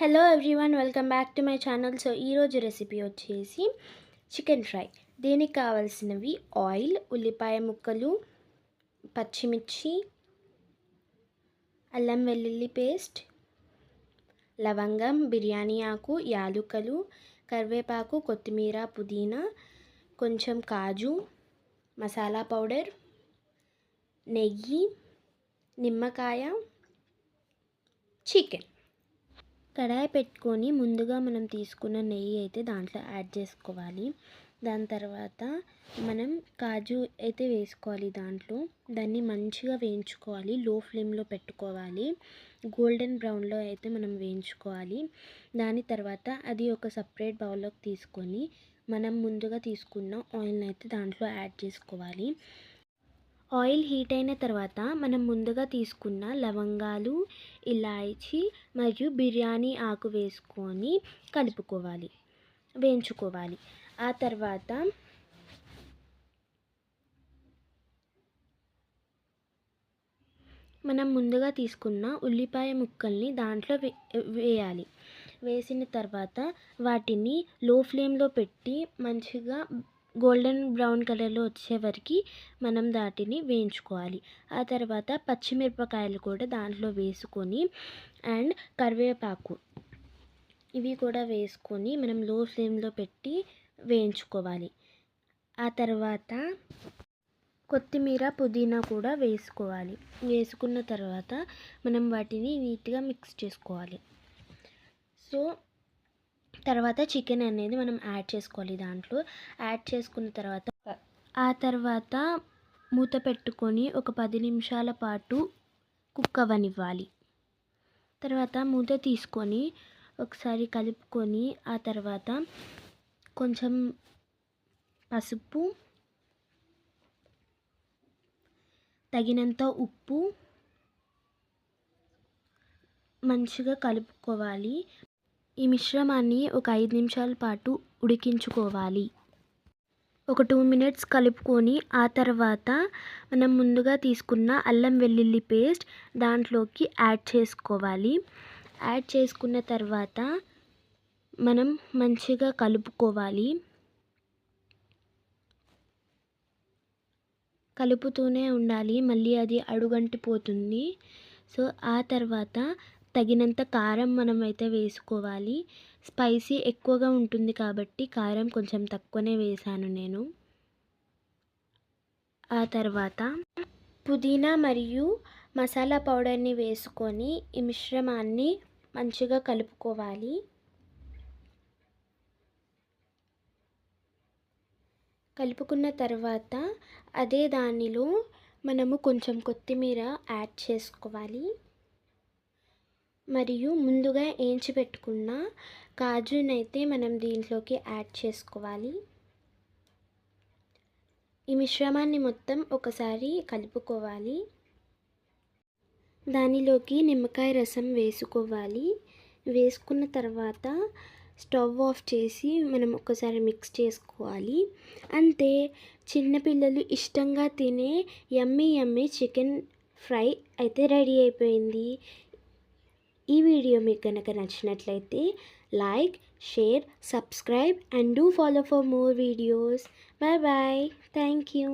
Hello everyone, welcome back to my channel. So ఈరోజు recipe వచ్చేసి chicken fry. దీనికి కావాల్సినవి ఆయిల్, ఉల్లిపాయ ముక్కలు, పచ్చిమిర్చి, అల్లం వెల్లుల్లి పేస్ట్, లవంగం, బిర్యానీ ఆకు, యాలుకలు, కరివేపాకు, కొత్తిమీర, పుదీనా, కొంచెం కాజు, మసాలా పౌడర్, నెయ్యి, నిమ్మకాయ, చికెన్. కడాయి పెట్టుకొని ముందుగా మనం తీసుకున్న నెయ్యి అయితే దాంట్లో యాడ్ చేసుకోవాలి. దాని తర్వాత మనం కాజు అయితే వేసుకోవాలి. దాన్ని మంచిగా వేయించుకోవాలి. లో ఫ్లేమ్లో పెట్టుకోవాలి. గోల్డెన్ బ్రౌన్లో అయితే మనం వేయించుకోవాలి. దాని తర్వాత అది ఒక సపరేట్ బౌల్లోకి తీసుకొని మనం ముందుగా తీసుకున్న ఆయిల్ని అయితే దాంట్లో యాడ్ చేసుకోవాలి. ఆయిల్ హీట్ అయిన తర్వాత మనం ముందుగా తీసుకున్న లవంగాలు, ఇలాచీ మరియు బిర్యానీ ఆకు వేసుకొని కలుపుకోవాలి, వేయించుకోవాలి. ఆ తర్వాత మనం ముందుగా తీసుకున్న ఉల్లిపాయ ముక్కల్ని దాంట్లో వేయాలి. వేసిన తర్వాత వాటిని లో ఫ్లేమ్లో పెట్టి మంచిగా గోల్డెన్ బ్రౌన్ కలర్లో వచ్చే వరకు మనం దాటిని వేయించుకోవాలి. ఆ తర్వాత పచ్చిమిరపకాయలు కూడా దాంట్లో వేసుకొని అండ్ కరివేపాకు ఇవి కూడా వేసుకొని మనం లో ఫ్లేమ్లో పెట్టి వేయించుకోవాలి. ఆ తర్వాత కొత్తిమీర, పుదీనా కూడా వేసుకోవాలి. వేసుకున్న తర్వాత మనం వాటిని నీట్గా మిక్స్ చేసుకోవాలి. సో తర్వాత చికెన్ అనేది మనం యాడ్ చేసుకోవాలి. దాంట్లో యాడ్ చేసుకున్న తర్వాత మూత పెట్టుకొని ఒక 10 నిమిషాల పాటు కుక్ అవ్వనివ్వాలి. తర్వాత మూత తీసుకొని ఒకసారి కలుపుకొని ఆ తర్వాత కొంచెం పసుపు, తగినంత ఉప్పు మంచిగా కలుపుకోవాలి. ఈ మిశ్రమాన్ని ఒక 5 నిమిషాల పాటు ఉడికించుకోవాలి. ఒక 2 మినిట్స్ కలుపుకొని ఆ తర్వాత మనం ముందుగా తీసుకున్న అల్లం వెల్లుల్లి పేస్ట్ దాంట్లోకి యాడ్ చేసుకోవాలి. యాడ్ చేసుకున్న తర్వాత మనం మంచిగా కలుపుకోవాలి. కలుపుతూనే ఉండాలి, మళ్ళీ అది అడుగంటిపోతుంది. సో ఆ తర్వాత తగినంత కారం మనమైతే వేసుకోవాలి. స్పైసీ ఎక్కువగా ఉంటుంది కాబట్టి కారం కొంచెం తక్కువనే వేసాను నేను. ఆ తర్వాత పుదీనా మరియు మసాలా పౌడర్ని వేసుకొని ఈ మిశ్రమాన్ని మంచిగా కలుపుకోవాలి. కలుపుకున్న తర్వాత అదే దానిలో మనము కొంచెం కొత్తిమీర యాడ్ చేసుకోవాలి. మరియు ముందుగా వేయించి పెట్టుకున్న కాజునైతే మనం దీంట్లోకి యాడ్ చేసుకోవాలి. ఈ మిశ్రమాన్ని మొత్తం ఒకసారి కలుపుకోవాలి. దానిలోకి నిమ్మకాయ రసం వేసుకోవాలి. వేసుకున్న తర్వాత స్టవ్ ఆఫ్ చేసి మనం ఒకసారి మిక్స్ చేసుకోవాలి. అంతే, చిన్నపిల్లలు ఇష్టంగా తినే యమ్మీ చికెన్ ఫ్రై అయితే రెడీ అయిపోయింది. ఈ వీడియో మీకు కనుక నచ్చినట్లయితే like, share, subscribe and do follow for more videos. Bye bye. Thank you.